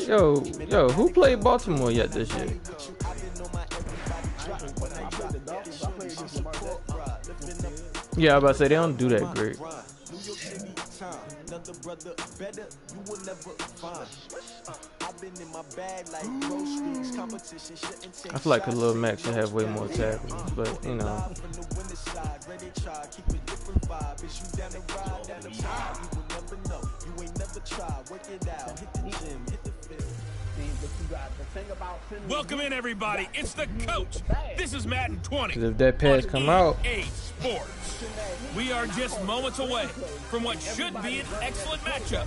Yo, who played Baltimore yet this year? Yeah, I was about to say they don't do that great. I feel like Khalil Mack should have way more tackles, but you know. Welcome in, everybody. It's the coach. This is Madden 20. If that pass come out, Sports. We are just moments away from what should be an excellent matchup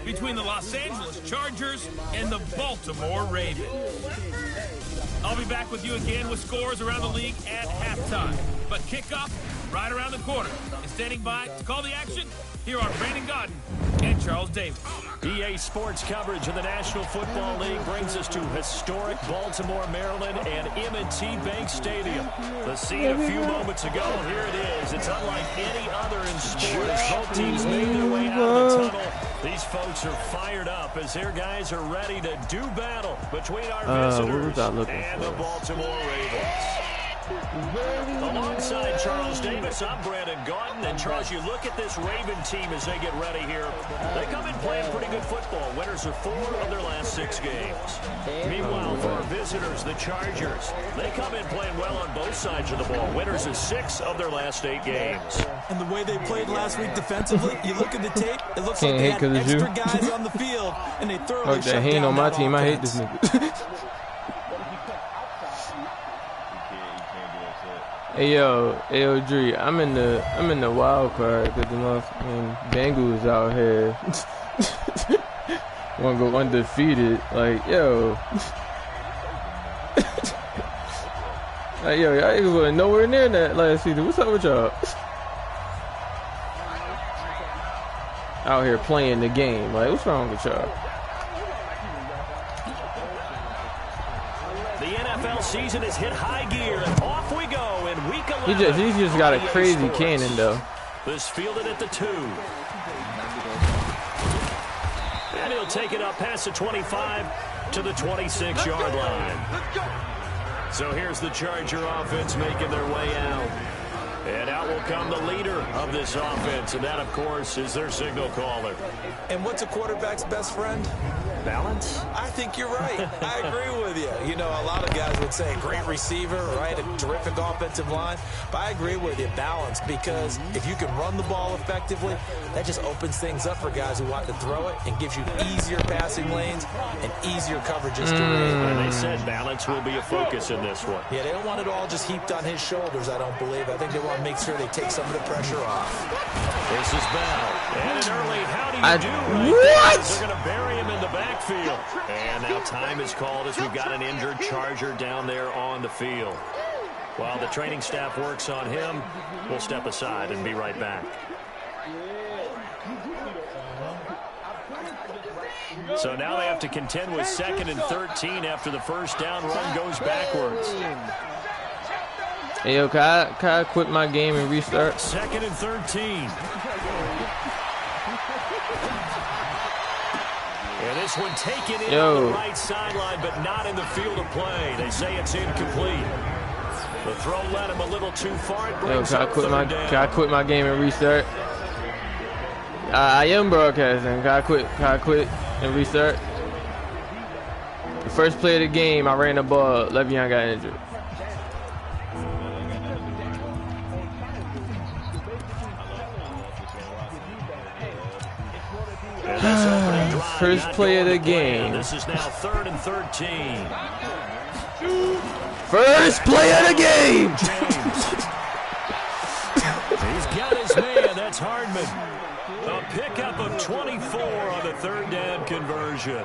between the Los Angeles Chargers and the Baltimore Ravens. I'll be back with you again with scores around the league at halftime. But kickoff right around the corner. And standing by to call the action, here are Brandon Godden and Charles Davis. EA Sports coverage of the National Football League brings us to historic Baltimore, Maryland, and M&T Bank Stadium. The scene a few moments ago, here it is. It's unlike any other in sports. Both teams made their way out of the tunnel. These folks are fired up as their guys are ready to do battle between our visitors and the Baltimore Ravens. Alongside Charles Davis, I'm Brandon Gaudin. And Charles, you look at this Raven team as they get ready here. They come in playing pretty good football. Winners of 4 of their last 6 games. Meanwhile, for our visitors, the Chargers, they come in playing well on both sides of the ball. Winners of 6 of their last 8 games. And the way they played last week defensively, you look at the tape, it looks like they had extra guys on the field, and they thoroughly shut down he ain't on my team. Offense. I hate this nigga. Hey yo, Dre, I'm in the wild card because the motherfucking Bengals out here want to go undefeated. Like yo, like yo, y'all ain't going nowhere near that last season. What's up with y'all? Out here playing the game. Like what's wrong with y'all? The NFL season has hit high gear, and off we go in week 11. He just got a crazy cannon, though. This fielded at the 2. And he'll take it up past the 25 to the 26-yard line. So here's the Charger offense making their way out. And out will come the leader of this offense, and that, of course, is their signal caller. And what's a quarterback's best friend? Balance? I think you're right. I agree with you. You know, a lot of guys would say great receiver, right? A terrific offensive line. But I agree with you, balance, because if you can run the ball effectively, that just opens things up for guys who want to throw it and gives you easier passing lanes and easier coverages to read. And they said balance will be a focus in this one. Yeah, they don't want it all just heaped on his shoulders, I don't believe. I think they want to make sure they take some of the pressure off. This is Bell. And an early how do you do? Right? They're going to bury him in the backfield. And now time is called as we've got an injured Charger down there on the field. While the training staff works on him, we'll step aside and be right back. So now they have to contend with 2nd and 13 after the first down run goes backwards. Hey, yo, can I quit my game and restart? 2nd and 13. And this one taken in on the right sideline, but not in the field of play. They say it's incomplete. The throw led him a little too far. It brings up third down. Can I quit my game and restart? I am broadcasting. Can I quit and restart? The first play of the game, I ran the ball. Le'Veon got injured. First play of the game. This is now 3rd and 13. First play of the game. He's got his man. That's Hardman. A pickup of 24 on the 3rd down conversion.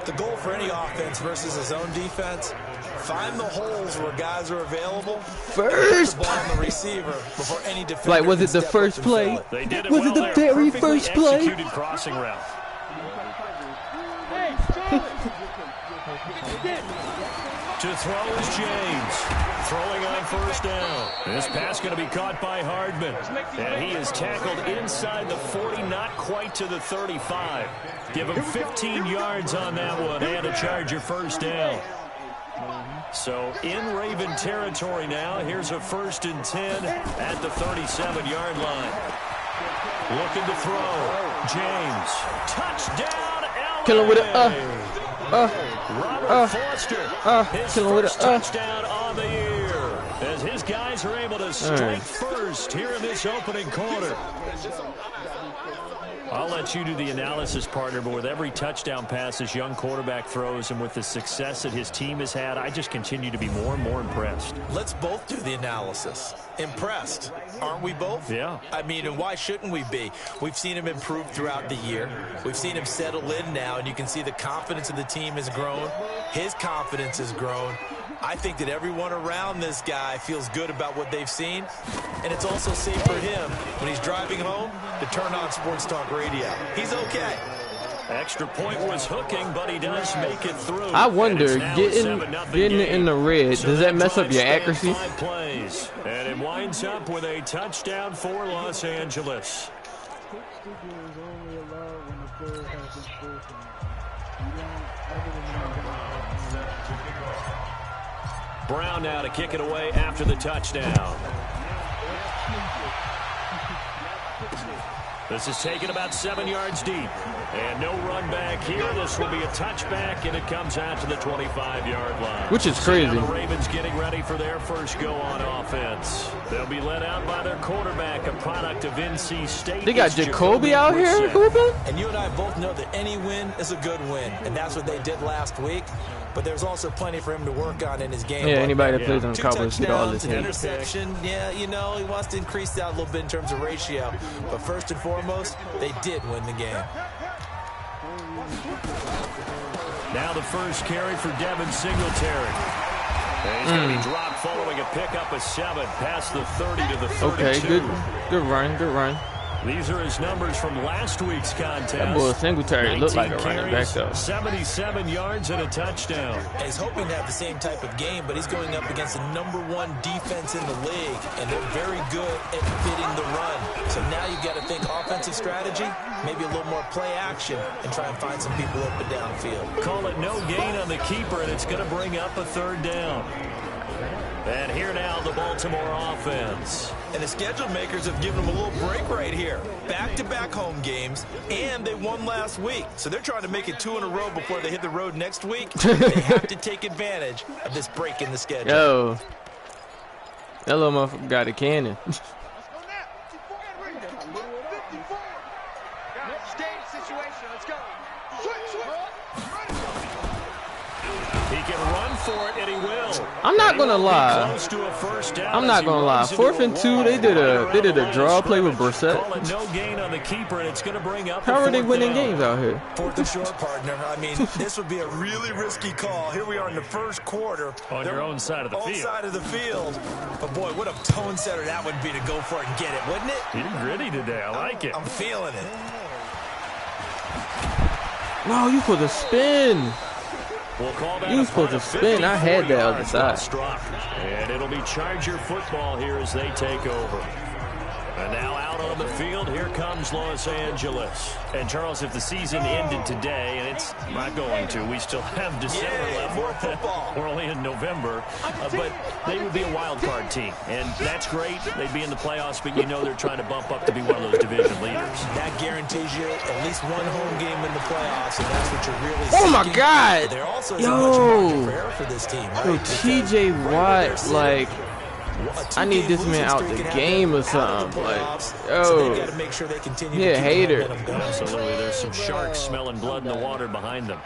The goal for any offense versus his own defense, find the holes where guys are available. First the ball on the receiver before any defender. Like, was it the first play? They did it was well it the there. very Perfectly first play? Executed crossing route. To throw is James. Throwing on first down. This pass going to be caught by Hardman. And he is tackled inside the 40, not quite to the 35. Give him 15 yards on that one and a Charger first down. So in Raven territory now. Here's a 1st and 10 at the 37-yard line. Looking to throw. James. Touchdown, LA. Kill him with it. Robert Foster. His first touchdown on the year. As his guys are able to strike first here in this opening quarter. I'll let you do the analysis, partner, but with every touchdown pass this young quarterback throws and with the success that his team has had, I just continue to be more and more impressed. Let's both do the analysis. Impressed, aren't we both? Yeah. I mean, and why shouldn't we be? We've seen him improve throughout the year. We've seen him settle in now, and you can see the confidence of the team has grown. His confidence has grown. I think that everyone around this guy feels good about what they've seen, and it's also safe for him when he's driving home to turn on Sports Talk Radio. He's okay. Extra point was hooking, but he does make it through. I wonder, getting it in the red, does that mess up your accuracy? Plays, and it winds up with a touchdown for Los Angeles. Brown now to kick it away after the touchdown. This is taken about 7 yards deep. And no run back here. This will be a touchback, and it comes out to the 25-yard line. Which is crazy. The Ravens getting ready for their first go on offense. They'll be led out by their quarterback, a product of NC State. They got Jacoby out here hooping? And you and I both know that any win is a good win, and that's what they did last week. But there's also plenty for him to work on in his game. Yeah, anybody that plays on the Cowboys get all this hate. Interception, yeah, you know, he wants to increase that a little bit in terms of ratio. But first and foremost, they did win the game. Now the first carry for Devin Singletary. And he's going to be dropped following a pickup of 7 past the 30 to the 32. Okay, good run, good run. These are his numbers from last week's contest. That boy Singletary looked like a running back, though. 77 yards and a touchdown. And he's hoping to have the same type of game, but he's going up against the #1 defense in the league, and they're very good at fitting the run. So now you've got to think offensive strategy, maybe a little more play action, and try and find some people up and downfield. Call it no gain on the keeper, and it's going to bring up a 3rd down. And here now, the Baltimore offense. And the schedule makers have given them a little break right here. Back-to-back home games, and they won last week. So they're trying to make it 2 in a row before they hit the road next week. They have to take advantage of this break in the schedule. Yo, that little motherfucker got a cannon. I'm not gonna lie. I'm not gonna lie. 4th and 2, they did a draw play with Brissett. How are they winning games out here? 4th and short, partner. I mean, this would be a really risky call. Here we are in the first quarter. On your own side of the field. Own side of the field. But boy, what a tone setter that would be to go for it and get it, wouldn't it? You're gritty today. I like it. I'm feeling it. No, you supposed to spin. You supposed to spin. I had that other side. And it'll be Charger football here as they take over. And now out on the field, here comes Los Angeles. And Charles, if the season ended today, and it's not going to, we still have December left. More football. We're only in November. But they would be a wild card team. And that's great. They'd be in the playoffs, but you know they're trying to bump up to be one of those division leaders. That guarantees you at least one home game in the playoffs, and that's what you're really Oh, my God. There also is a much margin for error for this team, right? Yo, T.J. Watt, like, I need this man out the game or something. Like, yo, yeah, hater. Absolutely, there's some sharks smelling blood in the water behind them.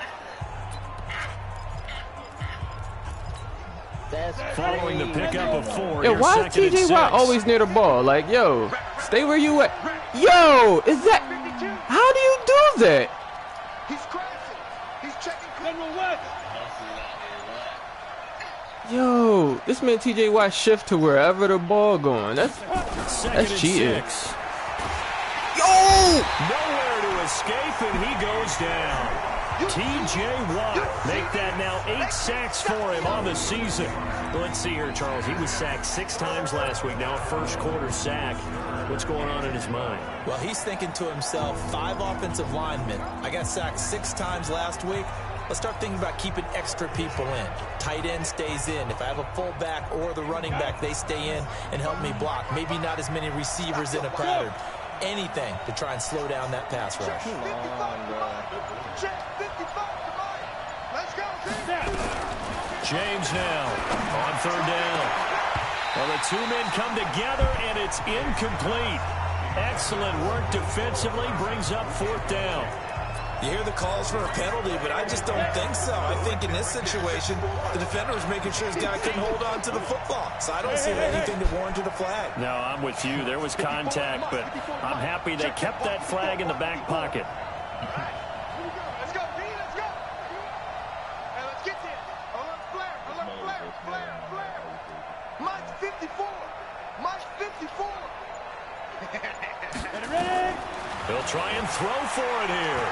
Following the pickup of 4. Yo, why is T.J. Watt always near the ball? Like, yo, stay where you at. Yo, is that? How do you do that? Yo, this man T.J. Watt shift to wherever the ball going. That's cheating. Yo! Nowhere to escape, and he goes down. T.J. Watt make that now 8 sacks for him on the season. Well, let's see here, Charles. He was sacked 6 times last week. Now a first-quarter sack. What's going on in his mind? Well, he's thinking to himself, 5 offensive linemen. I got sacked 6 times last week. Let's start thinking about keeping extra people in. Tight end stays in. If I have a fullback or the running back, they stay in and help me block. Maybe not as many receivers in a pattern. Anything to try and slow down that pass rush. James now on 3rd down. Well, the 2 men come together, and it's incomplete. Excellent work defensively, brings up 4th down. You hear the calls for a penalty, but I just don't think so. I think in this situation, the defender was making sure his guy couldn't hold on to the football. So I don't see anything that warranted a flag. No, I'm with you. There was contact, but I'm happy they kept that flag in the back pocket. Let's go, D, let's go. Hey, let's get there. Alert, flare. Mike's 54. Mike's 54. Ready? They'll try and throw for it here.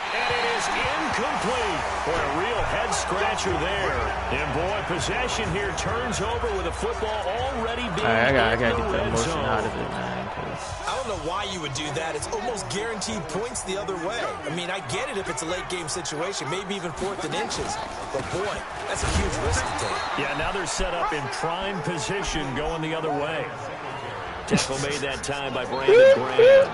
And it is incomplete. Boy, a real head-scratcher there. And, boy, possession here turns over with a football already being I gotta get in the the red emotion zone. out of it, man. I don't know why you would do that. It's almost guaranteed points the other way. I mean, I get it if it's a late-game situation, maybe even 4th and inches. But, boy, that's a huge risk to take. Yeah, now they're set up in prime position going the other way. Tackle made that time by Brandon Graham.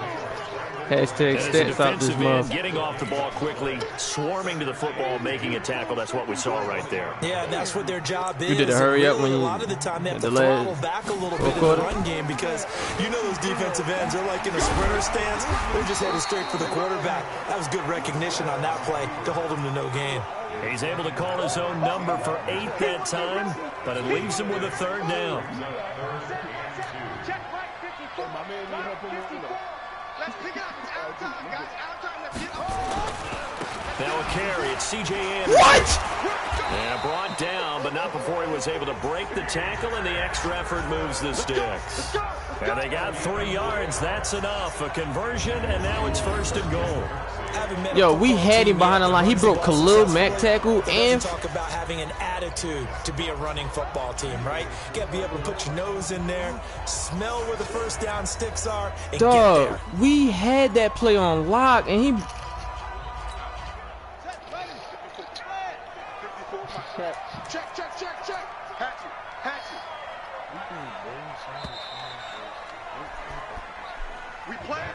Hashtag stats out this month. Getting off the ball quickly, swarming to the football, making a tackle. That's what we saw right there. Yeah, that's what their job is. You did a hurry up when you a lot of the time they have to delay throttle back a little bit in the run game because you know those defensive ends, they're like in a sprinter stance. They're just headed straight for the quarterback. That was good recognition on that play to hold him to no gain. He's able to call his own number for 8 that time, but it leaves him with a 3rd down. Check right 54. Right 54. Let's pick it up. It's out of time, guys. Out of time. Let's get up. Now a carry. It's C.J. Anderson. What? Yeah, brought down, but not before he was able to break the tackle, and the extra effort moves the sticks. And they got 3 yards. That's enough. A conversion, and now it's 1st and goal. Yo, we had him behind the line. He broke Khalil Mack tackle and talk about having an attitude to be a running football team, right? You got to be able to put your nose in there, smell where the first down sticks are, and get there. We had that play on lock, and he. Check. Hatchet.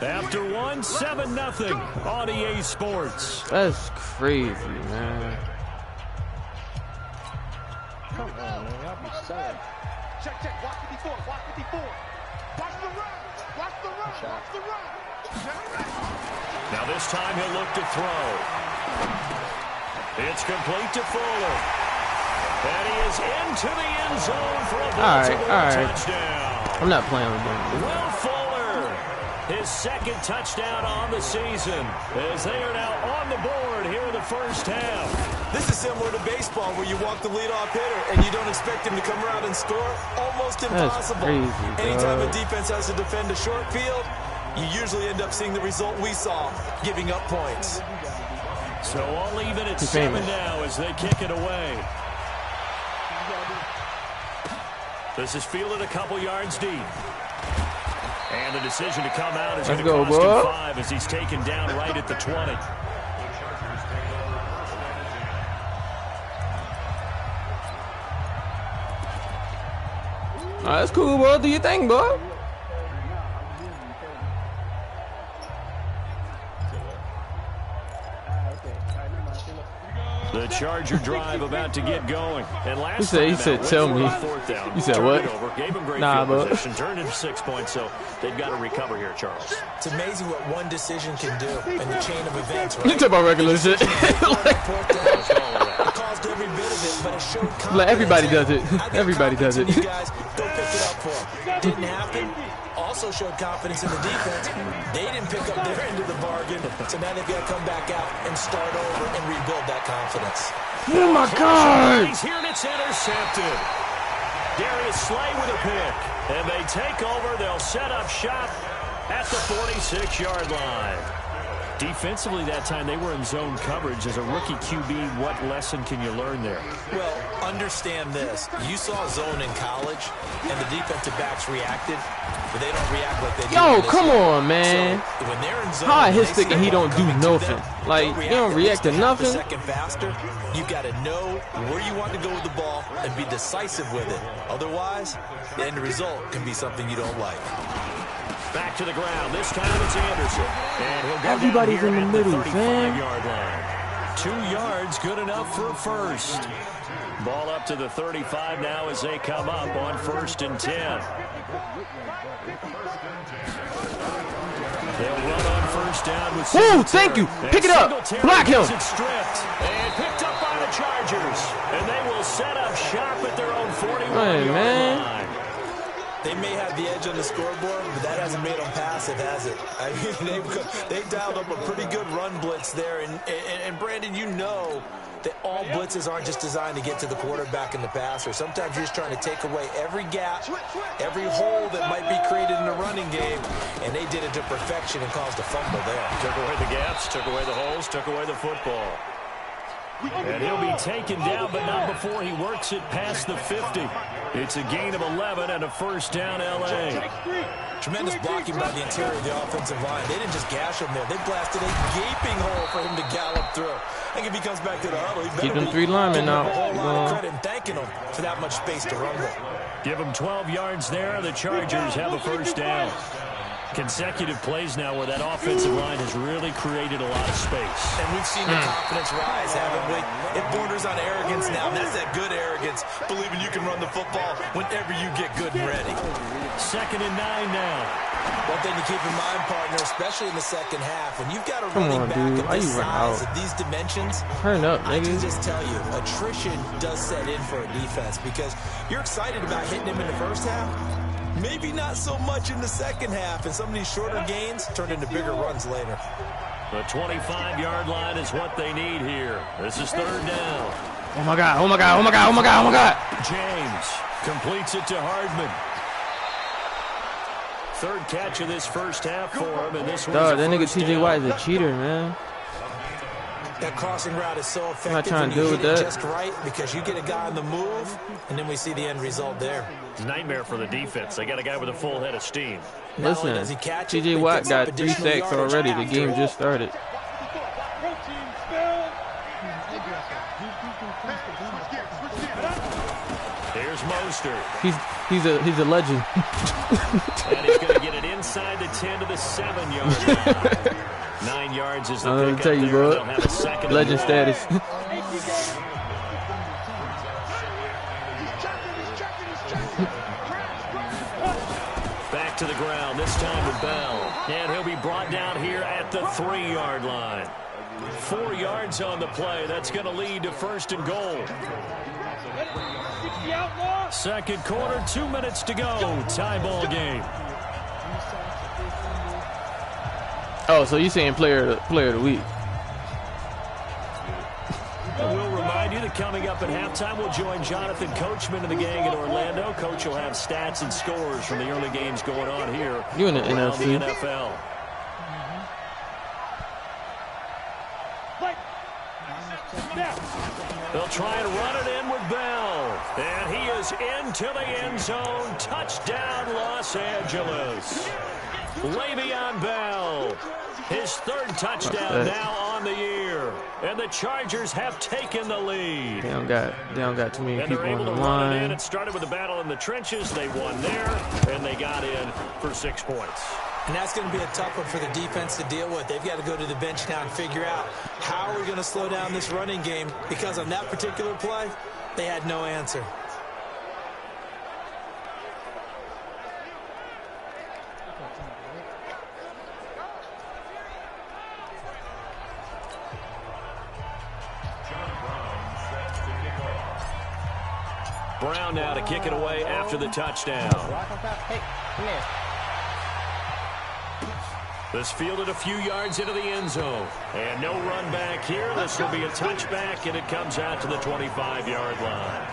After one, 7-0 on EA Sports. That's crazy, man. Come on, man. Y'all be sad. Check. Watch 54. Watch the run. Now this time he'll look to throw. It's complete to Fuller. And he is into the end zone for a Baltimore touchdown. I'm not playing with him. Will Fuller, his 2nd touchdown on the season, as they are now on the board here in the first half. This is similar to baseball where you walk the leadoff hitter and you don't expect him to come around and score. Almost impossible. That's crazy, Anytime a defense has to defend a short field, you usually end up seeing the result we saw, giving up points. So all even at 7 now as they kick it away. This is fielded a couple yards deep. And the decision to come out is going to cost him 5 as he's taken down right at the 20. That's cool, bro. Do your thing, bro. The Charger drive about to get going. And last he said, tell me. Down, you said what? Gave him great nah, field bro. position, turned into 6 points, so they've got to recover here, Charles. It's amazing what one decision can do in the chain of events, right? You talk about regular shit. It caused every bit of it, but it showed confidence. Like everybody does it. Everybody does it. You guys, go pick it up for them. Didn't happen. Also showed confidence in the defense. They didn't pick up their end of the bargain, so now they've got to come back out and start over and rebuild that confidence. Oh my God! He's here and it's intercepted. Darius Slay with a pick, and they take over. They'll set up shop at the 46-yard line. Defensively that time, they were in zone coverage. As a rookie QB, what lesson can you learn there? Well, understand this. You saw zone in college, and the defensive backs reacted, but they don't react like they do. Yo, come on, man. So when they're in zone, how his stick and he don't do nothing? Like, you you don't react to nothing. Second faster, you got to know where you want to go with the ball and be decisive with it. Otherwise, the end result can be something you don't like. Back to the ground. This time it's Anderson. And he'll go Everybody's down here in the middle, at the 35-yard line. 2 yards, good enough for a first. Ball up to the 35 now as they come up on 1st and 10. They'll run on 1st down with Woo, thank you. Pick it up. Block him. It stripped and picked up by the Chargers. And they will set up shop at their own 41-yard line. They may have the edge on the scoreboard, but that hasn't made them passive, has it? I mean, they've dialed up a pretty good run blitz there. And Brandon, you know that all blitzes aren't just designed to get to the quarterback and the passer. Sometimes you're just trying to take away every gap, every hole that might be created in the running game, and they did it to perfection and caused a fumble there. Took away the gaps, took away the holes, took away the football. And he'll be taken down, but not before he works it past the 50. It's a gain of 11 and a 1st down, L.A. Tremendous blocking by the interior of the offensive line. They didn't just gash him there. They blasted a gaping hole for him to gallop through. I think if he comes back to the huddle, he better keep them 3 linemen out. A whole lot of credit and thanking him for that much space to run with. Give him 12 yards there. The Chargers have a 1st down. Consecutive plays now where that offensive line has really created a lot of space. And we've seen the confidence rise, haven't we? It borders on arrogance now. That's that good arrogance, believing you can run the football whenever you get good and ready. 2nd and 9 now. One thing to keep in mind, partner, especially in the second half, when you've got a Come running on, back dude. of Why this you run size, out? of these dimensions, Turn up, I can nigga. just tell you, attrition does set in for a defense because you're excited about hitting him in the first half. Maybe not so much in the second half, and some of these shorter gains turn into bigger runs later. The 25-yard line is what they need here. This is 3rd down. Oh, my God. Oh, my God. Oh, my God. Oh, my God. Oh, my God. James completes it to Hardman. 3rd catch of this first half for him, and this one's Dog, that nigga T.J. Watt is a cheater, man. That crossing route is so effective. I'm not trying to when you deal hit with it that. just right because you get a guy on the move, and then we see the end result there. Nightmare for the defense. They got a guy with a full head of steam. Not only does Listen, he catch it, T.J. but he Watt picks up got 3 additional sacks yardage already. The after game it. just started. Here's Mostert. He's a legend. And he's going to get it inside the 10 to the 7-yard line. 9 yards is the I'm pickup tell you, there. bro. They'll have a 2nd and Legend 1. status. Back to the ground, this time with Bell. And he'll be brought down here at the 3-yard line. 4 yards on the play. That's going to lead to 1st and goal. 2nd quarter, 2 minutes to go. Tie ball game. Oh, so you saying player of the week? We'll remind you that coming up at halftime, we'll join Jonathan Coachman and the gang in Orlando. Coach will have stats and scores from the early games going on here. You in the around NFC. the NFL. They'll try and run it in with Bell. And he is into the end zone. Touchdown, Los Angeles. Le'Veon Bell. His 3rd touchdown now on the year. And the Chargers have taken the lead. They don't got too many And people they're on able the to run it in. line. It started with a battle in the trenches. They won there, and they got in for 6 points. And that's going to be a tough one for the defense to deal with. They've got to go to the bench now and figure out how are we going to slow down this running game, because on that particular play, they had no answer. Brown now to kick it away after the touchdown. This fielded a few yards into the end zone. And no run back here. This will be a touchback, and it comes out to the 25-yard line.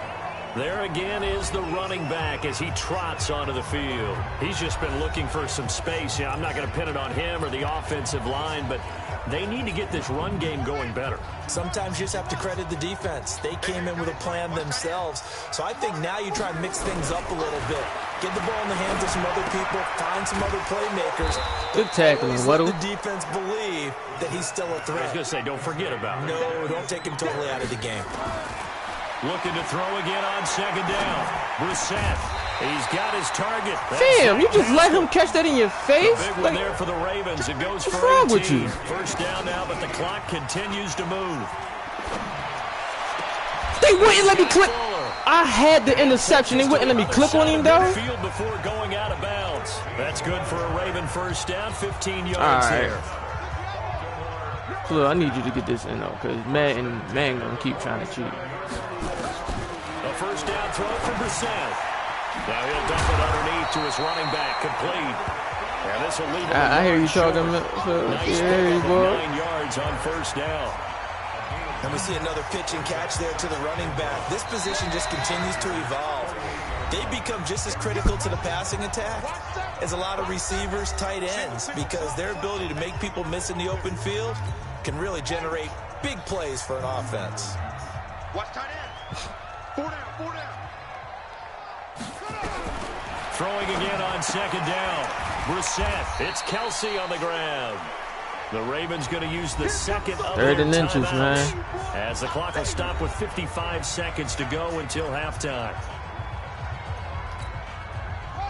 There again is the running back as he trots onto the field. He's just been looking for some space. Yeah, I'm not going to pin it on him or the offensive line, but they need to get this run game going better. Sometimes you just have to credit the defense. They came in with a plan themselves. So I think now you try and mix things up a little bit. Get the ball in the hands of some other people. Find some other playmakers. Good tackling, let the defense believe that he's still a threat. I was going to say, don't forget about it. No, don't take him totally out of the game. Looking to throw again on second down. Brissett. He's got his target. Damn, you just let him catch that in your face? Big one there for the Ravens. It goes for 18. What's wrong with you? First down now, but the clock continues to move. They wouldn't let me click. I had the interception. They wouldn't let me click on him, though. Field before going out of bounds. That's good for a Raven first down. 15 yards there. Look, I need you to get this in, though, because man gonna keep trying to cheat. A first down throw for Brissett. Now he'll dump it underneath to his running back, complete. And this will leave him. I hear you talking. Nice Yeah, boy. 9 yards on first down. And we see another pitch and catch there to the running back. This position just continues to evolve. They become just as critical to the passing attack as a lot of receivers, tight ends, because their ability to make people miss in the open field can really generate big plays for an offense. Watch tight end. 4 down, 4 down. Throwing again on second down. Brissett. It's Kelsey on the ground. The Ravens going to use the second of their 3rd inches, man. As the clock will stop with 55 seconds to go until halftime.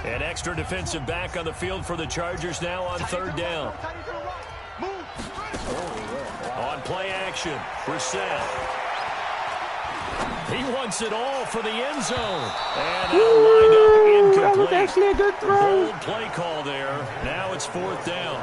An extra defensive back on the field for the Chargers now on 3rd down. On play action, Brissett. He wants it all for the end zone. And lined up incomplete. That was actually a good throw. Bold play call there. Now it's 4th down.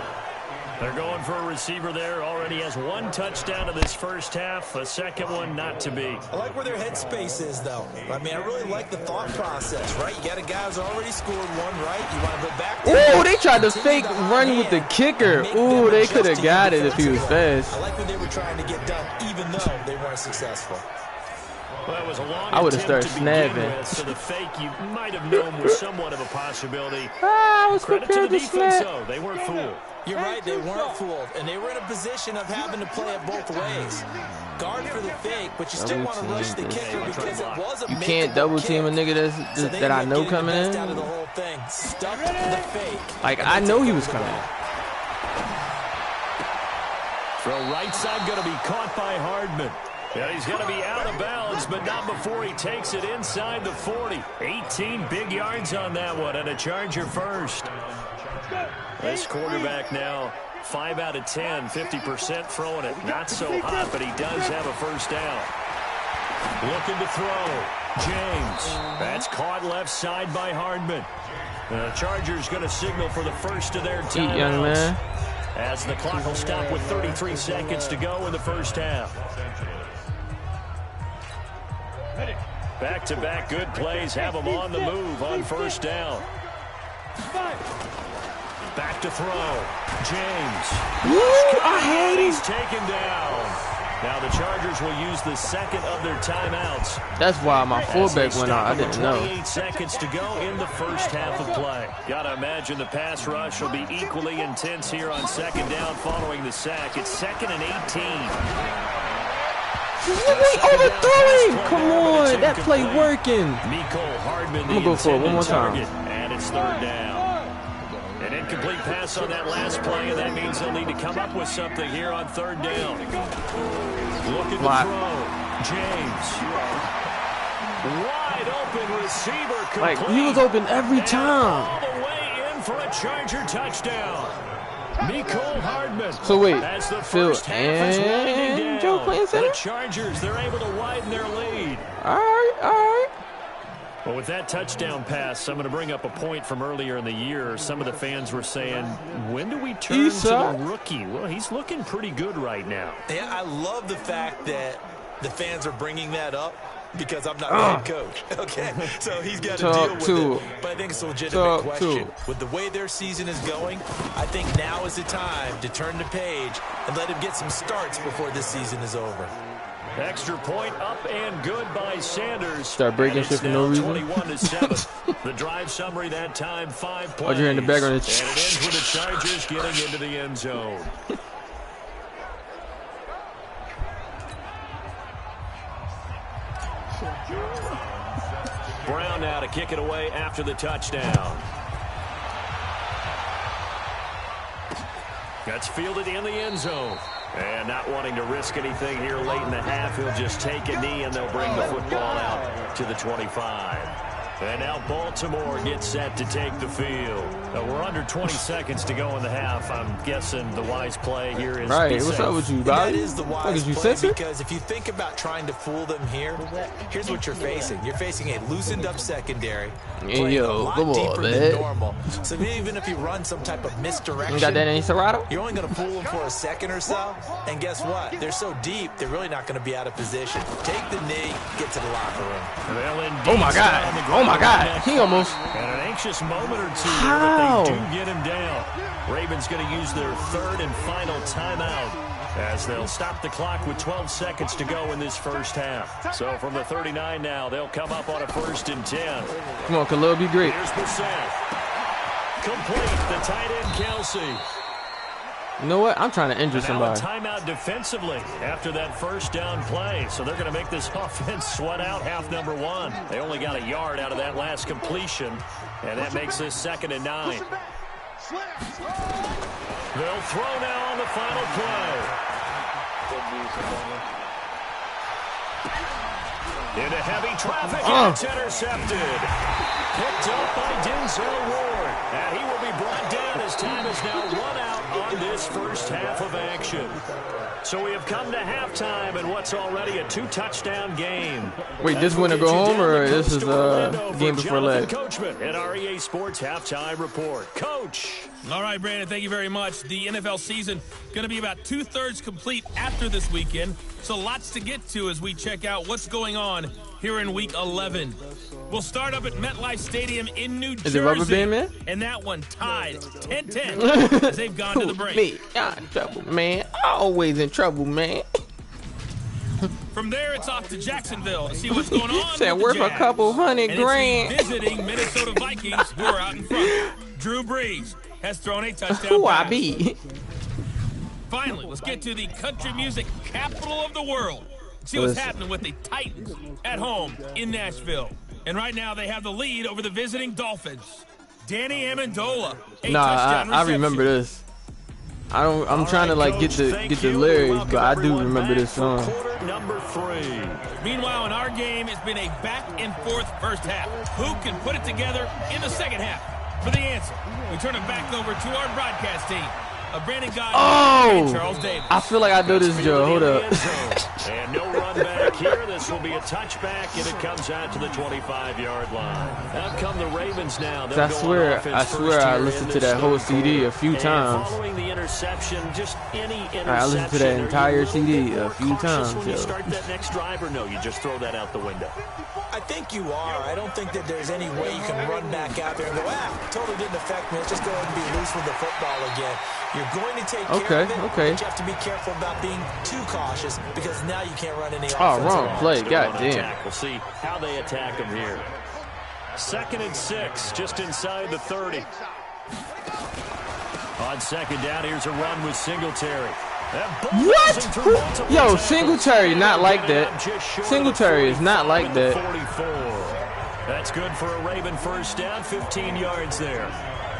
They're going for a receiver there. Already has 1 touchdown in this first half. A second one not to be. I like where their headspace is, though. I mean, I really like the thought process, right? You got a guy who's already scored 1, right? You want to go back to Ooh, they tried to fake run with the kicker. Ooh, they could have got it if he was fast. I like what they were trying to get done, even though they weren't successful. Well, it was a long I would have started snapping. With, so the fake you might have known was somewhat of a possibility. I was Credit to prepared the to defense, snap. though. They weren't fooled. You're right, they weren't fooled, and they were in a position of having to play it both ways. Guard for the fake, but you still want to rush the kicker because it was a You can't double team a nigga that I know coming in. Out of the whole thing. Stuck the fake. Like, I know he was coming. Throw right side going to be caught by Hardman. Yeah, he's going to be out of bounds, but not before he takes it inside the 40. 18 big yards on that one, and a Charger first. This quarterback now 5 out of 10, 50% throwing it. Not so hot, but he does have a first down. Looking to throw. James. That's caught left side by Hardman. The Chargers going to signal for the first of their timeouts. Young man. As the clock will stop with 33 seconds to go in the first half. Back-to-back good plays have them on the move on first down. Back to throw. James. I had He's taken down. Now the Chargers will use the second of their timeouts. That's why my fullback went out. I didn't know. 28 seconds to go in the first half of play. Gotta imagine the pass rush will be equally intense here on second down following the sack. It's 2nd and 18. Overthrowing! Come on, that play working. Mecole Hardman, I'm gonna go for it one more time. And it's 3rd down. An incomplete pass on that last play, and that means they'll need to come up with something here on 3rd down. Looking to throw. James. Wide open receiver. Complete. Like, he was open every time. All the way in for a Charger touchdown. Mecole Hardman. So wait, as the Phil first half is winding and Joe down. playing The center? Chargers, they're able to widen their lead. All right. Well, with that touchdown pass, I'm going to bring up a point from earlier in the year. Some of the fans were saying, when do we turn to the rookie? Well, he's looking pretty good right now. Yeah, I love the fact that the fans are bringing that up, because I'm not the head coach. Okay, so he's got to deal with it. But I think it's a legitimate question. With the way their season is going, I think now is the time to turn the page and let him get some starts before this season is over. Extra point up and good by Sanders. Start breaking shit for no reason. 21-7. The drive summary that time, 5 plays. Oh, you're in the background. And it ends with the Chargers getting into the end zone. Brown now to kick it away after the touchdown. That's fielded in the end zone. And not wanting to risk anything here late in the half, he'll just take a knee and they'll bring the football out to the 25. And now Baltimore gets set to take the field. We're under 20 seconds to go in the half. I'm guessing the wise play here is right. What's up with you, Bobby? That is the wise play because if you think about trying to fool them here, here's what you're facing. You're facing a loosened up secondary, playing a lot deeper than normal. So even if you run some type of misdirection, you got that in Serato? You're only going to fool them for a second or so. And guess what? They're so deep, they're really not going to be out of position. Take the knee, get to the locker room. Oh my God. Oh my God. He almost. And an anxious moment or two there, but they do get him down. Ravens going to use their third and final timeout as they'll stop the clock with 12 seconds to go in this first half. So from the 39 now, they'll come up on a 1st and 10. Come on, Khalil, be great. Here's the set. Complete the tight end, Kelsey. You know what? I'm trying to injure somebody. Timeout defensively after that first down play. So they're going to make this offense sweat out half number 1. They only got a yard out of that last completion, and that makes this 2nd and 9. They'll throw now on the final play. Into heavy traffic, and it's intercepted. Picked up by Denzel Ward. And he will be brought down as time is now run out on this first half of action. So we have come to halftime in what's already a 2-touchdown game. Wait, this winner go home, or this is a game before leg? Coachman at REA Sports Halftime Report. Coach. All right, Brandon, thank you very much. The NFL season going to be about 2/3 complete after this weekend. So lots to get to as we check out what's going on here in Week 11. We'll start up at MetLife Stadium in New Jersey. Is it Rubber Band Man? And that one tied 10-10 as they've gone to the break. Me, I'm in trouble, man. Always in trouble, man. From there, it's off to Jacksonville to see what's going on. Said worth a couple $100 grand. It's the visiting Minnesota Vikings who are out in front. Drew Brees has thrown a touchdown Who pass. I be? Finally, let's get to the country music capital of the world. See what's happening with the Titans at home in Nashville. And right now, they have the lead over the visiting Dolphins. Danny Amendola, I remember this. I'm trying to like get the lyrics, but I do remember this song. Number 3. Meanwhile, in our game, it's been a back-and-forth first half. Who can put it together in the second half? For the answer, we turn it back over to our broadcast team. Brandon Guy and Charles Davis. I feel like I know this, Joe. Hold up. And no run back here. This will be a touchback, and it comes out to the 25-yard line. Out come the Ravens now. I swear I listened to that whole CD a few times. Following the interception, just any interception. I listened to that entire CD a few times, when you Joe. start that next drive, or no, you just throw that out the window? I think you are. I don't think that there's any way you can run back out there and go, totally didn't affect me. Let's just go ahead and be loose with the football again. You're going to take care of it, but you have to be careful about being too cautious because now you can't run any offense. Oh, wrong play. God damn. We'll see how they attack them here. 2nd and 6, just inside the 30. On 2nd down, here's a run with Singletary. What? Yo, Singletary not like that. Singletary is not like that. 44. That's good for a Raven first down, 15 yards there.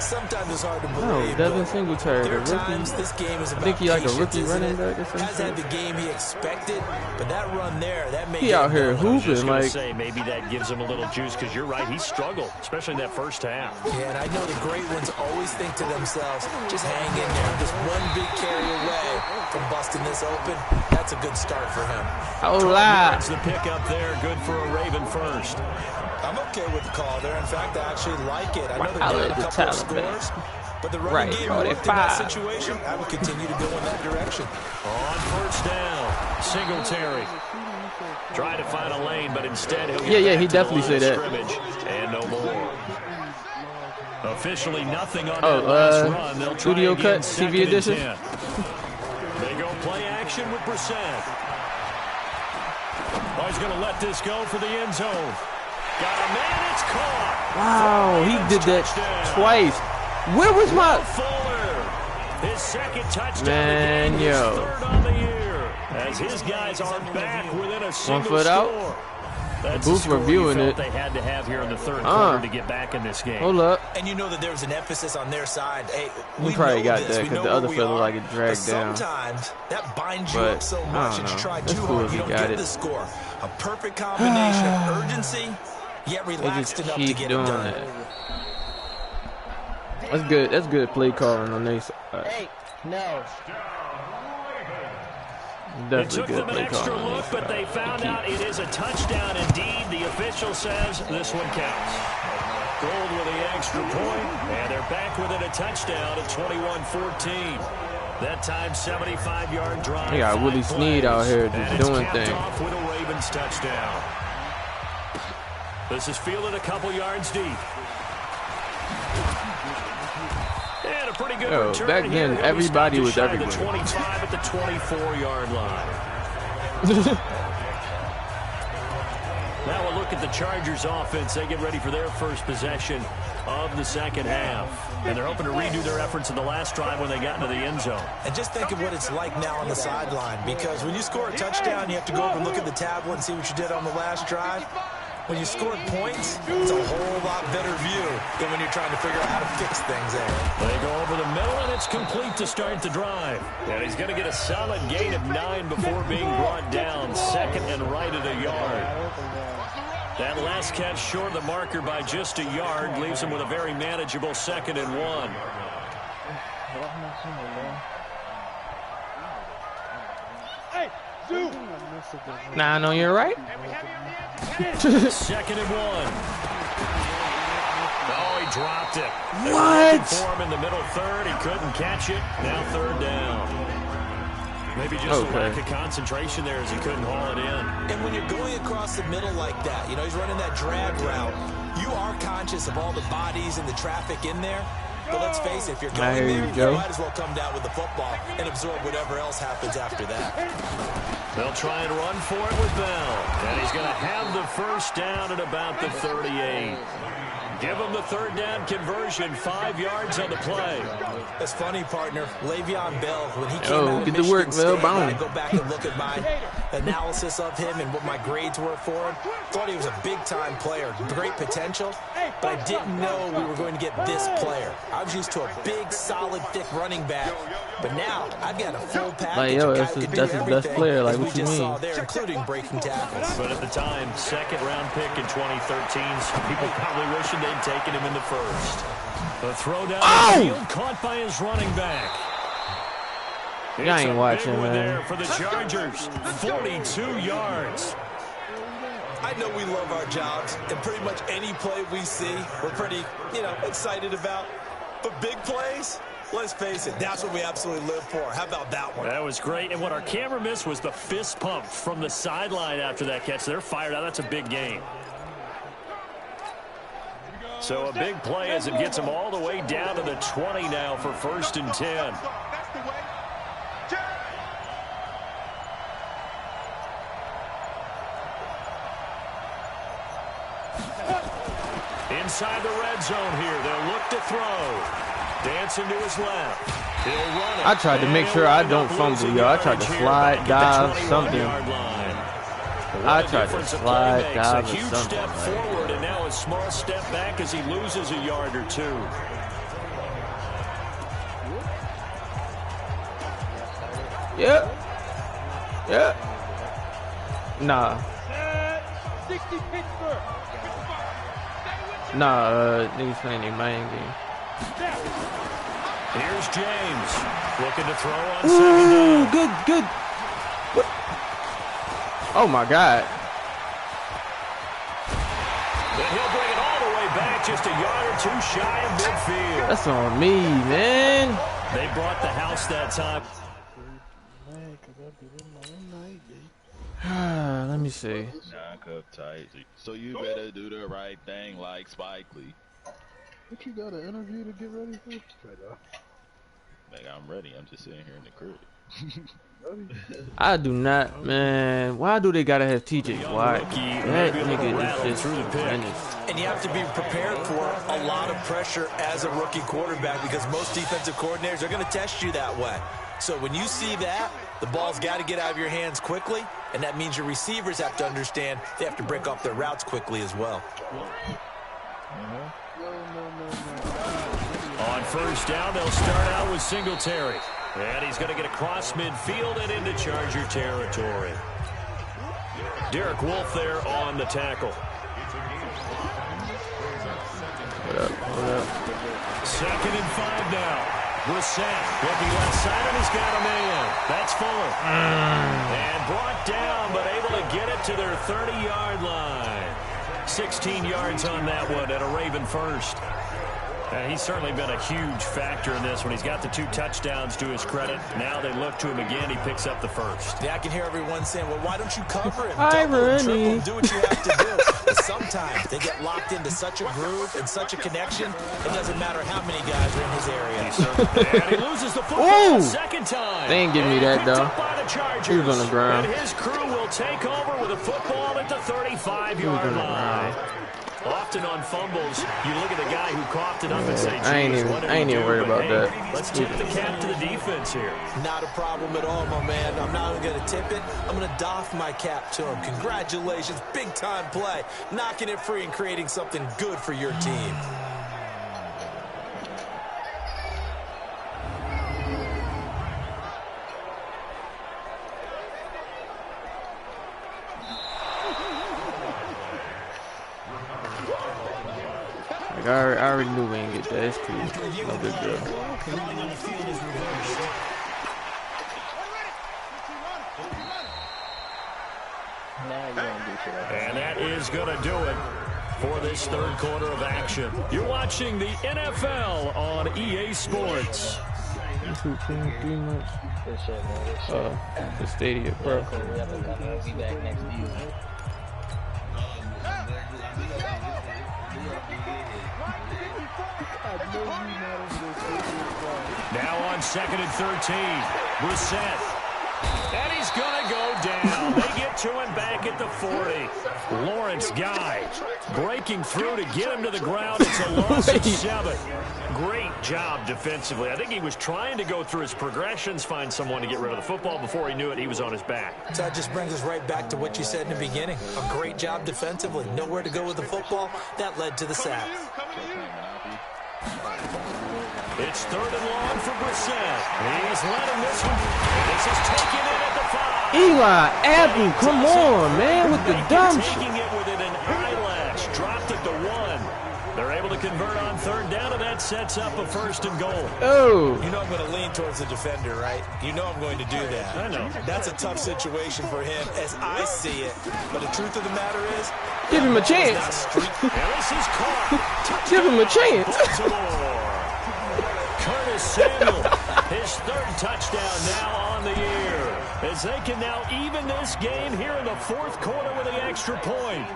Sometimes it's hard to believe. No, Devin Singletary, there the are times rookie. this game is about I think he like a rookie patience, running back or something. Has had the game he expected, but that run there, that made he out here hooping like. Say maybe that gives him a little juice because you're right, he struggled, especially in that first half. Yeah, and I know the great ones always think to themselves, just hang in there, just one big carry away from busting this open. That's a good start for him. Oh, wow. That's the pick up there, good for a Raven first. I'm okay with the call there. In fact, I actually like it. I know they're getting a couple of scores, But the running game worked in that situation. I would continue to go in that direction. On first down, Singletary. Trying to find a lane, but instead he'll get back he definitely said that. And no more. Officially nothing on that last run. They'll try studio again, cut, TV edition. They go play action with Brissett. Oh, he's going to let this go for the end zone. Got a man, it's caught. Wow, he did that twice. Where was my Fuller? His second touchdown. Man, yo. Third on the year. As his guys are back within a single 1 foot score. out. That's Booth reviewing it. They had to have here in the third quarter to get back in this game. Hold up. And you know that there's an emphasis on their side. Hey, we probably got that because the other fella like it dragged down. Sometimes that binds you up so much that you try too hard, you don't get the score. A perfect combination of urgency, yet relaxed enough to get it done. That's good. That's good play calling on their side. Hey, no. It took them an extra look, but they found out it is a touchdown indeed. The official says this one counts. Gold with the extra point, and they're back within a touchdown at 21-14. That time, 75-yard drive. They got Willie Snead out here just doing things. Off with a Ravens touchdown. This is fielded a couple yards deep. And a pretty good return back then, here. everybody was everywhere. The 25 at the 24-yard line. Now we'll look at the Chargers offense. They get ready for their first possession of the second half. And they're hoping to redo their efforts in the last drive when they got into the end zone. And just think of what it's like now on the sideline, because when you score a touchdown, you have to go over and look at the tablet and see what you did on the last drive. When you score points, it's a whole lot better view than when you're trying to figure out how to fix things there. They go over the middle, and it's complete to start the drive. And he's going to get a solid gain of 9 before being brought down. Second and right at a yard. That last catch short of the marker by just a yard leaves him with a very manageable 2nd and 1. Nah, no, you're right. 2nd and 1. Oh, he dropped it. What? For him in the middle third. He couldn't catch it. Now 3rd down. Maybe just a lack of concentration there as he couldn't haul it in. And when you're going across the middle like that, you know, he's running that drag route, you are conscious of all the bodies and the traffic in there. But let's face it, if you're going there, you might as well come down with the football and absorb whatever else happens after that. They'll try and run for it with Bell. And he's going to have the first down at about the 38. Give him the 3rd down conversion, 5 yards on the play. That's funny, partner. Le'Veon Bell, when he came out of get the work, Bell. I go back and look at my analysis of him and what my grades were for him. Thought he was a big-time player, great potential, but I didn't know we were going to get this player. I was used to a big, solid, thick running back, but now I've got a full package. Like, yo, that's his best player. Like, what you mean? Saw there, including breaking tackles. But at the time, 2nd-round pick in 2013, people probably wishing they'd taken him in the first. The throw down the field caught by his running back. I ain't watching, man. There for the Chargers, 42 yards. I know we love our jobs, and pretty much any play we see, we're pretty, excited about. But big plays, let's face it, that's what we absolutely live for. How about that one? That was great. And what our camera missed was the fist pump from the sideline after that catch. They're fired out. That's a big gain. So a big play as it gets them all the way down to the 20 now for 1st and 10. Inside the red zone here. They'll look to throw. Dancing to his left. He'll run it. I tried to make sure I don't fumble, yo. I tried to slide, dive, something. I tried to slide, dive, or something. A huge step forward and now a small step back as he loses a yard or 2. Yeah. Yeah. Nah. Nah, niggas playing their main game. Here's James looking to throw on 2nd down. Good. What? Oh my God. Then he'll bring it all the way back just a yard or two shy of midfield. That's on me, man. They brought the house that time. Let me see. Cup tight. So you better do the right thing like Spike Lee. What you got an interview to get ready for? Like, I'm ready. I'm just sitting here in the crib. I do not, man. Why do they gotta have TJ Watt? That nigga is just tremendous. And you have to be prepared for a lot of pressure as a rookie quarterback because most defensive coordinators are going to test you that way. So when you see that, the ball's got to get out of your hands quickly, and that means your receivers have to understand they have to break off their routes quickly as well. On first down, they'll start out with Singletary. And he's going to get across midfield and into Charger territory. Derek Wolfe there on the tackle. What up? 2nd and 5 now. Brissett looking left side, and he's got a man. That's Fuller. And brought down, but able to get it to their 30-yard line. 16 yards on that one at a Raven first. He's certainly been a huge factor in this when he's got the 2 touchdowns to his credit. Now they look to him again. He picks up the first. Yeah, I can hear everyone saying, well, why don't you cover him? Double and triple, do what you have to do. But sometimes they get locked into such a groove and such a connection, it doesn't matter how many guys are in his area. And he loses the football second time. They ain't give me that, though. He was on the ground. And his crew will take over with a football at the 35-yard line. Often on fumbles, you look at the guy who coughed it up and say, I ain't even worried about that. Let's tip the cap to the defense here. Not a problem at all, my man. I'm not even going to tip it. I'm going to doff my cap to him. Congratulations. Big-time play. Knocking it free and creating something good for your team. I already knew we didn't get that. It's cool. No big deal. And that is going to do it for this 3rd quarter of action. You're watching the NFL on EA Sports. 2-3 months. The stadium, bro. Now on 2nd and 13, Brissett. And he's going to go down. They get to him back at the 40. Lawrence Guy breaking through to get him to the ground. It's a loss of 7. Great job defensively. I think he was trying to go through his progressions, find someone to get rid of the football. Before he knew it, he was on his back. So that just brings us right back to what you said in the beginning. A great job defensively. Nowhere to go with the football. That led to the sack. It's 3rd and long for Brissett. He's letting this one. This is taking it at the 5. Eli Apple, come on, man, with the dumb shit. Taking it within an eyelash. Dropped it to 1. They're able to convert on 3rd down, and that sets up a 1st and goal. Oh. You know I'm going to lean towards the defender, right? You know I'm going to do that. I know. That's a tough situation for him as I see it. But the truth of the matter is, give him a chance. Give him a chance. Curtis Samuel, his 3rd touchdown now on the year, as they can now even this game here in the 4th quarter with an extra point.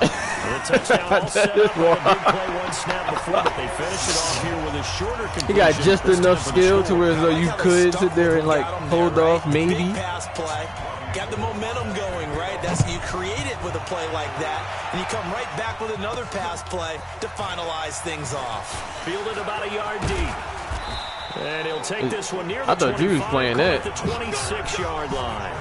The touchdown all set up with a big play, 1 snap before, but they finish it off here with a shorter completion. He got just enough skill to where though you could sit there and like hold off, maybe. Big pass play. Got the momentum going, right? That's you create it with a play like that, and you come right back with another pass play to finalize things off. Fielded about a yard deep. And he'll take this one near the I thought you was playing that. The 26-yard line.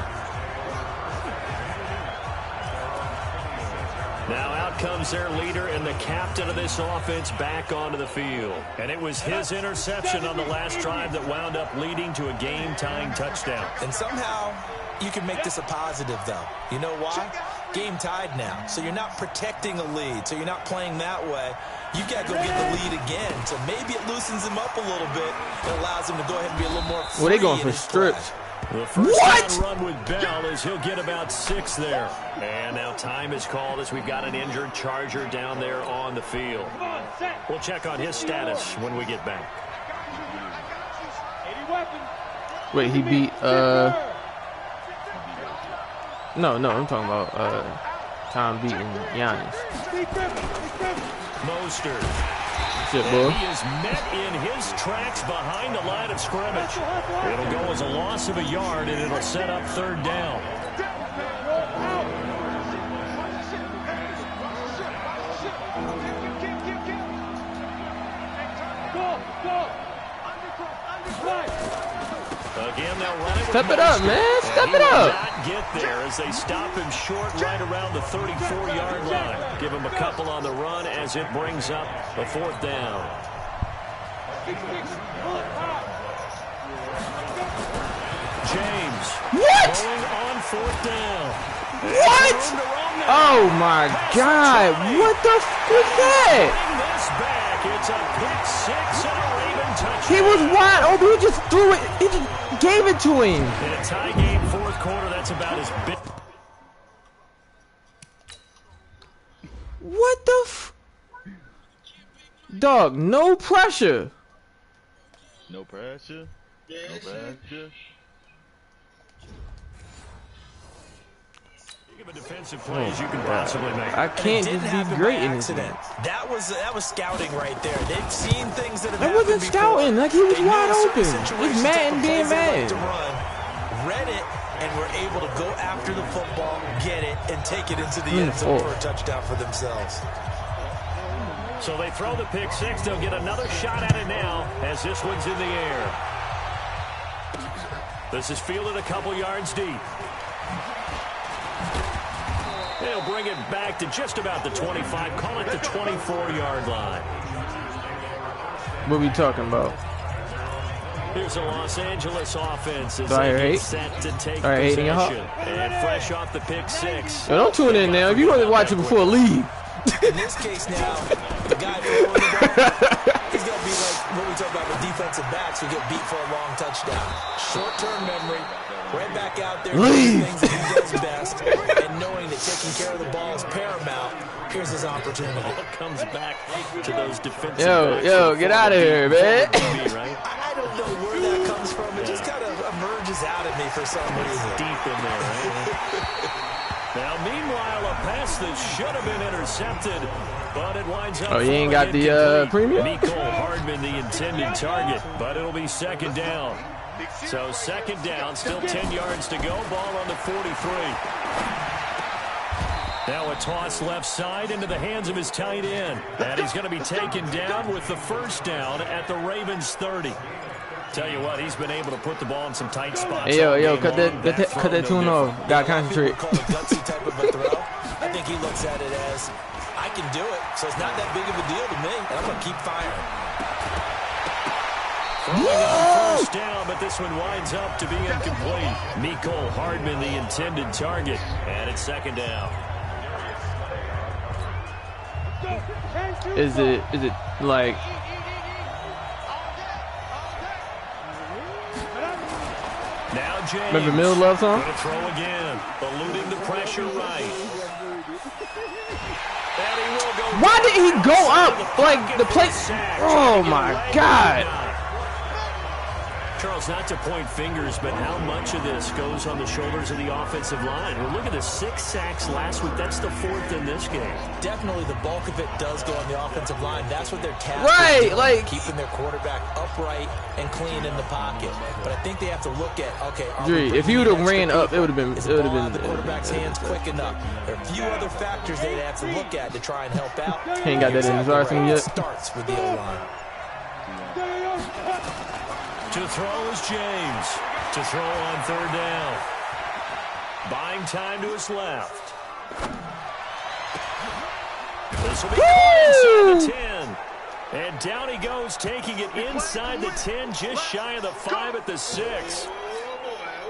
Now out comes their leader and the captain of this offense back onto the field. And it was his interception on the last drive that wound up leading to a game-tying touchdown. And somehow you can make this a positive, though. You know why? Game tied now. So you're not protecting a lead. So you're not playing that way. You've got to go get the lead again. So maybe it loosens him up a little bit. It allows him to go ahead and be a little more free. Well, they going for strips. The first down run with Bell is he'll get about 6 there. And now time is called as we've got an injured Charger down there on the field. We'll check on his status when we get back. Wait, he beat No, I'm talking about Tom beating Giannis. Mostert. Shit, boy. He is met in his tracks behind the line of scrimmage. It'll go as a loss of a yard, and it'll set up 3rd down. Again, they'll run it. Step it up, man. Step it up. Not get there as they stop him short right around the 34-yard line. Give him a couple on the run as it brings up the 4th down. James. What? Going on 4th down. What? Oh my God! What the f was that? Bring this back. It's a pick 6 and a Raven touchdown. He was wide open. He just threw it. He just gave it to him. In a tie game, 4th quarter, that's about as big. What the f? Dog, no pressure. No pressure. No pressure. Think of a defensive play as you can possibly make. I can't just be great in this. That was scouting right there. They've seen things that have That happened wasn't scouting. Like, he was wide open. It's Madden being mad. Read it and were able to go after the football, get it, and take it into the end zone for a touchdown for themselves. So they throw the pick 6. They'll get another shot at it now as this one's in the air. This is fielded a couple yards deep. They'll bring it back to just about the 25. Call it the 24-yard line. What we talking about? Here's a Los Angeles offense as Do I hear they get hate? set to take Hating your possession. And fresh off the pick 6. Yo, don't tune in now. If you want to watch it before, leave. In this case now, the guy throwing the ball, he's going to be like what we talk about with defensive backs who get beat for a long touchdown. Short-term memory, right back out there doing things that he does best, and knowing that taking care of the ball is paramount. Here's his opportunity. Ball comes back to those defensive backs. Yo, get out of here, man. I don't know where that comes from. It just kind of emerges out of me for some reason. Deep in there, right? Now, meanwhile, a pass that should have been intercepted, but it winds up. Oh, you ain't got the premium? Nicole Hardman, the intended target, but it'll be 2nd down. So 2nd down, still 10 yards to go. Ball on the 43. Now a toss left side into the hands of his tight end. And he's going to be taken down with the 1st down at the Ravens 30. Tell you what, he's been able to put the ball in some tight spots. Hey, yo, cut that tune off. Gotta concentrate. I think he looks at it as, I can do it, so it's not that big of a deal to me, and I'm going to keep firing. Throwing on 1st down, but this one winds up to be incomplete. Nicole Hardman, the intended target, and it's 2nd down. Is it like? Now James. Remember Middle Love song? Gonna throw again, eluding the pressure right. And he will go. Why did he go up like the play? Oh my God! Charles, not to point fingers, but how much of this goes on the shoulders of the offensive line? Well, look at the 6 sacks last week. That's the 4th in this game. Definitely the bulk of it does go on the offensive line. That's what they're tasked Right, with, like keeping their quarterback upright and clean in the pocket. But I think they have to look at, okay, if he would have ran up, it would have been. Is the ball out of the quarterback's hands quick enough? There are a few other factors they'd have to look at to try and help out. He ain't got that in his arsenal yet. Starts with the O-line. To throw is James. To throw on 3rd down. Buying time to his left. This will be caught inside the 10. And down he goes, taking it inside the 10, just shy of the 5 at the 6.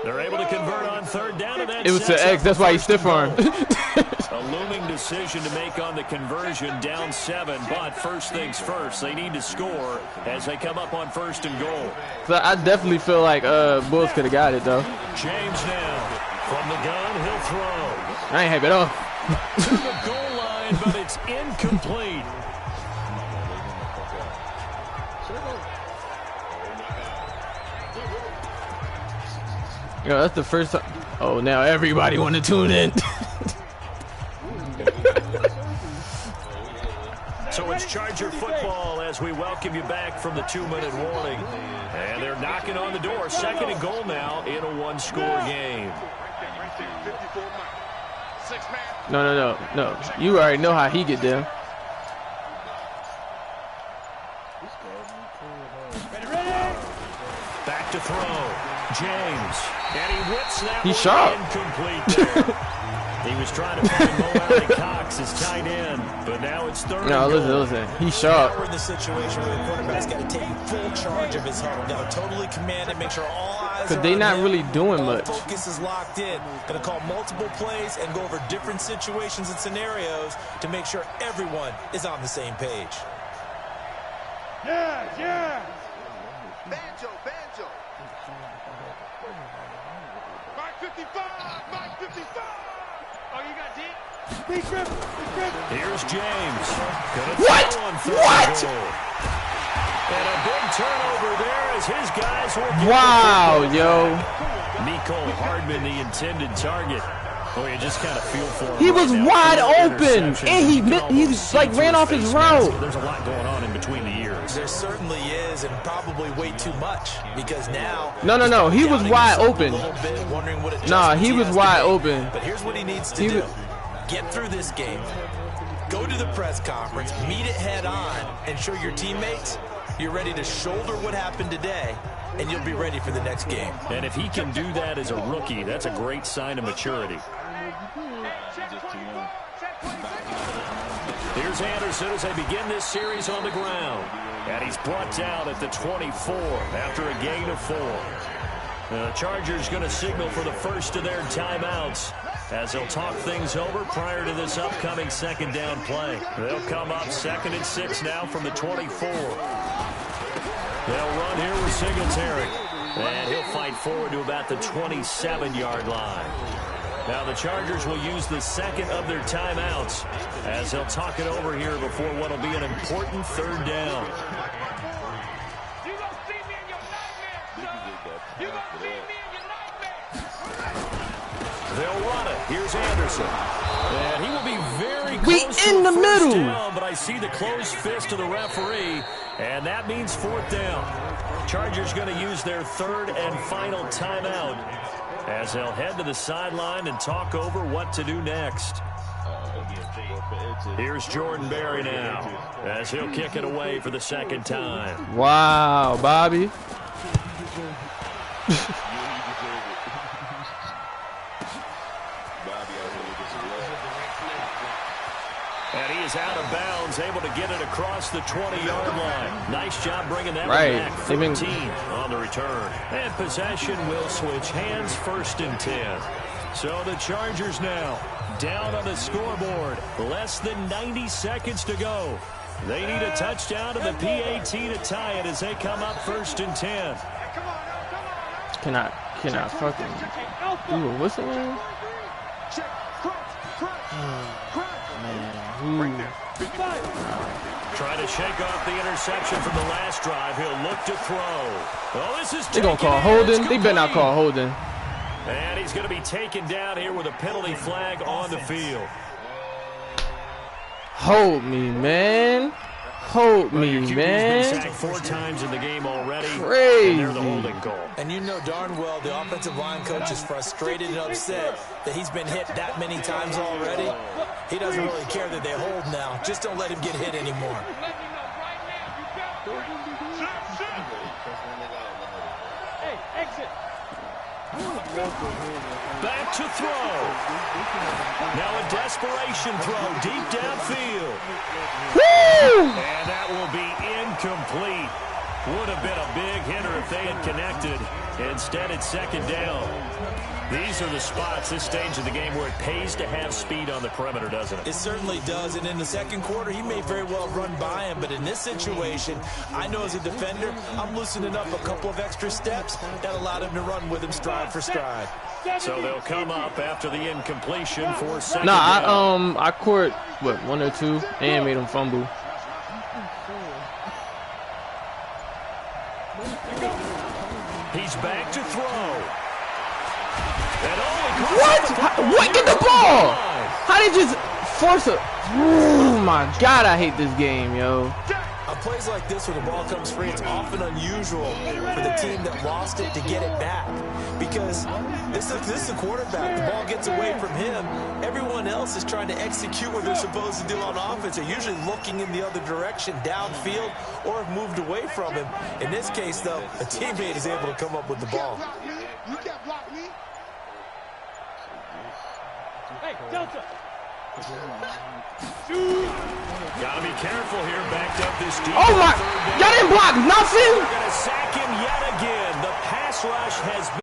They're able to convert on third down, and that It was to X. That's why he stiff armed. A looming decision to make on the conversion, down 7. But first things first, they need to score as they come up on first and goal. So I definitely feel like Bulls could have got it though. James now from the gun, he'll throw. I ain't happy at all. To the goal line, but it's incomplete. Yo, that's the first time. Oh, now everybody want to tune in. So it's Charger football as we welcome you back from the 2-minute warning. And they're knocking on the door. Second and goal now in a one-score game. No. You already know how he get there. Back to throw. James. And he whips that He's one sharp. incomplete there. He was trying to find Mo Alley Cox as tight end, but now it's third No, and goal. listen. He's sharp. We're in the situation where the quarterback's got to take full charge of his huddle. Got to totally command it, make sure all eyes are Because they on not him. really doing All much. focus is locked in. Going to call multiple plays and go over different situations and scenarios to make sure everyone is on the same page. Yeah. Banjo. 555. Oh, you got deep? He's driven. Here's James. What? What? And a big turnover there as his guys will get Wow, the football yo. back. Nico Hardman, the intended target. Oh, you just kind of feel for him. He right was now. wide 4 open, interceptions. and You can almost like see ran through off his face mask. route. There's a lot going on in between the years. There certainly is, and probably way too much, because now... No. He was wide open. Nah, he was wide open. But here's what he needs to do. Get through this game. Go to the press conference, meet it head on, and show your teammates you're ready to shoulder what happened today, and you'll be ready for the next game. And if he can do that as a rookie, that's a great sign of maturity. Here's Anderson as they begin this series on the ground. And he's brought down at the 24 after a gain of 4. The Chargers going to signal for the first of their timeouts as they'll talk things over prior to this upcoming second down play. They'll come up 2nd and 6 now from the 24. They'll run here with Singletary. And he'll fight forward to about the 27-yard line. Now the Chargers will use the second of their timeouts as they'll talk it over here before what will be an important third down. They'll run it. Here's Anderson. And he will be very close to in the first middle. down, but I see the closed fist of the referee, and that means 4th down. Chargers going to use their 3rd and final timeout as they'll head to the sideline and talk over what to do next. Here's Jordan Berry now as he'll kick it away for the 2nd time. Wow, Bobby. And he is out of bounds, able to get it across the 20-yard line. Nice job bringing that Right. one back. 13 on the return. And possession will switch hands, 1st and 10. So the Chargers now down on the scoreboard. Less than 90 seconds to go. They need a touchdown to the PAT to tie it as they come up 1st and 10. Cannot fucking do a whistle, man. Try to shake off the interception from the last drive. He'll look to throw. Oh, this is They gonna call holding. They better not call holding. And he's going to be taken down here with a penalty flag on the field. Hold me, man. Hold me, He's been man. sacked 4 times in the game already. Crazy. And they're the holding call. And you know darn well the offensive line coach is frustrated and upset that he's been hit that many times already. He doesn't really care that they hold now. Just don't let him get hit anymore. Back to throw. Now a desperation throw deep downfield. Woo! And that will be incomplete. Would have been a big hitter if they had connected. Instead, it's second down. These are the spots, this stage of the game, where it pays to have speed on the perimeter, doesn't it? It certainly does, and in the second quarter, he may very well run by him, but in this situation, I know as a defender, I'm loosening up a couple of extra steps that allowed him to run with him stride for stride. So they'll come up after the incompletion for second Nah, down. I caught, what, 1 or 2, and made him fumble. He's back to throw. What? What? Get the ball! How did you just force it? Oh my God, I hate this game, yo. On plays like this where the ball comes free, it's often unusual for the team that lost it to get it back. Because this is the quarterback. The ball gets away from him. Everyone else is trying to execute what they're supposed to do on offense. They're usually looking in the other direction, downfield, or have moved away from him. In this case, though, a teammate is able to come up with the ball. You can't block me. Hey, Delta. Gotta be careful here, backed up this deep. Oh my! Y'all didn't block nothing. They're gonna sack him yet again. The pass rush has been